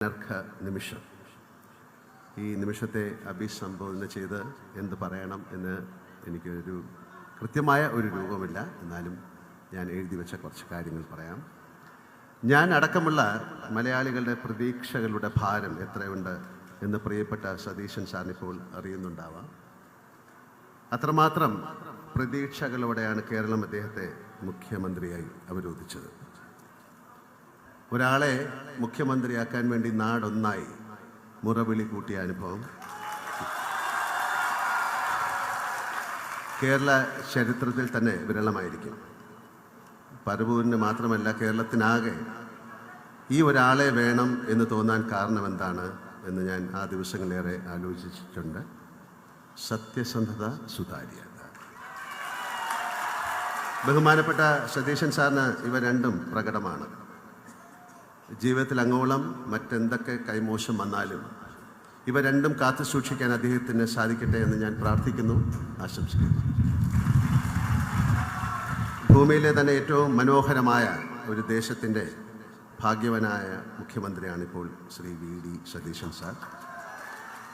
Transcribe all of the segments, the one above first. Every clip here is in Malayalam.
അനർഘ നിമിഷം. ഈ നിമിഷത്തെ അഭിസംബോധന ചെയ്ത് എന്ത് പറയണം എന്ന് എനിക്കൊരു കൃത്യമായ ഒരു രൂപമില്ല. എന്നാലും ഞാൻ എഴുതി വെച്ച കുറച്ച് കാര്യങ്ങൾ പറയാം. ഞാൻ അടക്കമുള്ള മലയാളികളുടെ പ്രതീക്ഷകളുടെ ഭാരം എത്രയുണ്ട് എന്ന് പ്രിയപ്പെട്ട സതീശൻ സാറിനിപ്പോൾ അറിയുന്നുണ്ടാവാം. അത്രമാത്രം പ്രതീക്ഷകളോടെയാണ് കേരളം അദ്ദേഹത്തെ മുഖ്യമന്ത്രിയായി അവരോധിച്ചത്. ഒരാളെ മുഖ്യമന്ത്രിയാക്കാൻ വേണ്ടി നാടൊന്നായി മുറവിളി കൂട്ടിയ അനുഭവം കേരള ചരിത്രത്തിൽ തന്നെ വിരളമായിരിക്കും. പരവൂരിന് മാത്രമല്ല, കേരളത്തിനാകെ ഈ ഒരാളെ വേണം എന്ന് തോന്നാൻ കാരണം എന്താണ് എന്ന് ഞാൻ ആ ദിവസങ്ങളേറെ ആലോചിച്ചിട്ടുണ്ട്. സത്യസന്ധത, സുതാര്യത. ബഹുമാനപ്പെട്ട സതീശൻ സാറിന് ഇവ രണ്ടും പ്രകടമാണ്. ജീവിതത്തിൽ അങ്ങോളം മറ്റെന്തൊക്കെ കൈമോശം വന്നാലും ഇവ രണ്ടും കാത്തു സൂക്ഷിക്കാൻ അദ്ദേഹത്തിന് സാധിക്കട്ടെ എന്ന് ഞാൻ പ്രാർത്ഥിക്കുന്നു, ആശംസിക്കുന്നു. ഭൂമിയിലെ തന്നെ ഏറ്റവും മനോഹരമായ ഒരു ദേശത്തിൻ്റെ ഭാഗ്യവനായ മുഖ്യമന്ത്രിയാണിപ്പോൾ Shri V D Satheesan sir.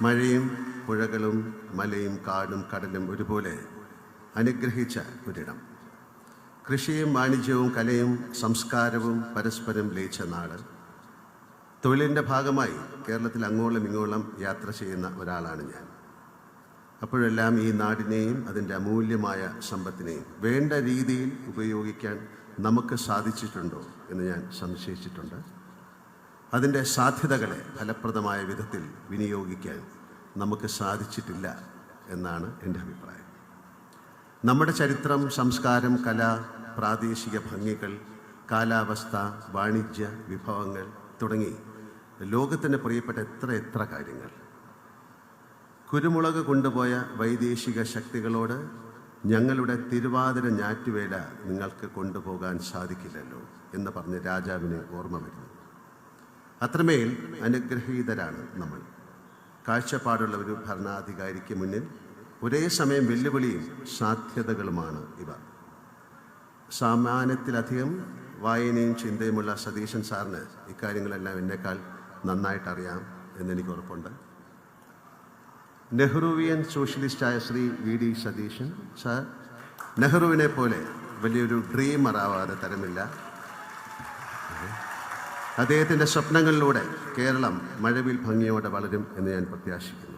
മഴയും പുഴകളും മലയും കാടും കടലും ഒരുപോലെ അനുഗ്രഹിച്ച ഒരിടം. കൃഷിയും വാണിജ്യവും കലയും സംസ്കാരവും പരസ്പരം ലയിച്ച നാട്. തൊഴിലിൻ്റെ ഭാഗമായി കേരളത്തിൽ അങ്ങോളം ഇങ്ങോളം യാത്ര ചെയ്യുന്ന ഒരാളാണ് ഞാൻ. അപ്പോഴെല്ലാം ഈ നാടിനെയും അതിൻ്റെ അമൂല്യമായ സമ്പത്തിനെയും വേണ്ട രീതിയിൽ ഉപയോഗിക്കാൻ നമുക്ക് സാധിച്ചിട്ടുണ്ടോ എന്ന് ഞാൻ സംശയിച്ചിട്ടുണ്ട്. അതിൻ്റെ സാധ്യതകളെ ഫലപ്രദമായ വിധത്തിൽ വിനിയോഗിക്കാൻ നമുക്ക് സാധിച്ചിട്ടില്ല എന്നാണ് എൻ്റെ അഭിപ്രായം. നമ്മുടെ ചരിത്രം, സംസ്കാരം, കല, പ്രാദേശിക ഭംഗികൾ, കാലാവസ്ഥ, വാണിജ്യ വിഭവങ്ങൾ തുടങ്ങി ലോകത്തിന് പ്രിയപ്പെട്ട എത്ര കാര്യങ്ങൾ. കുരുമുളക് കൊണ്ടുപോയ വൈദേശിക ശക്തികളോട് ഞങ്ങളുടെ തിരുവാതിര ഞാറ്റുവേല നിങ്ങൾക്ക് കൊണ്ടുപോകാൻ സാധിക്കില്ലല്ലോ എന്ന് പറഞ്ഞ് രാജാവിന് ഓർമ്മ വരുന്നു. അത്രമേൽ അനുഗ്രഹീതരാണ് നമ്മൾ. കാഴ്ചപ്പാടുള്ള ഒരു ഭരണാധികാരിക്ക് മുന്നിൽ ഒരേ സമയം വെല്ലുവിളിയും സാധ്യതകളുമാണ് ഇവ. സാമാന്യത്തിലധികം വായനയും ചിന്തയുമുള്ള സതീശൻ സാറിന് ഇക്കാര്യങ്ങളെല്ലാം എന്നേക്കാൾ നന്നായിട്ടറിയാം എന്നെനിക്ക് ഉറപ്പുണ്ട്. നെഹ്റുവിയൻ സോഷ്യലിസ്റ്റായ Shri V D Satheesan sir നെഹ്റുവിനെ പോലെ വലിയൊരു ഡ്രീമറാവാതെ തരമില്ല. അദ്ദേഹത്തിൻ്റെ സ്വപ്നങ്ങളിലൂടെ കേരളം മഴവിൽ ഭംഗിയോടെ വളരും എന്ന് ഞാൻ പ്രത്യാശിക്കുന്നു.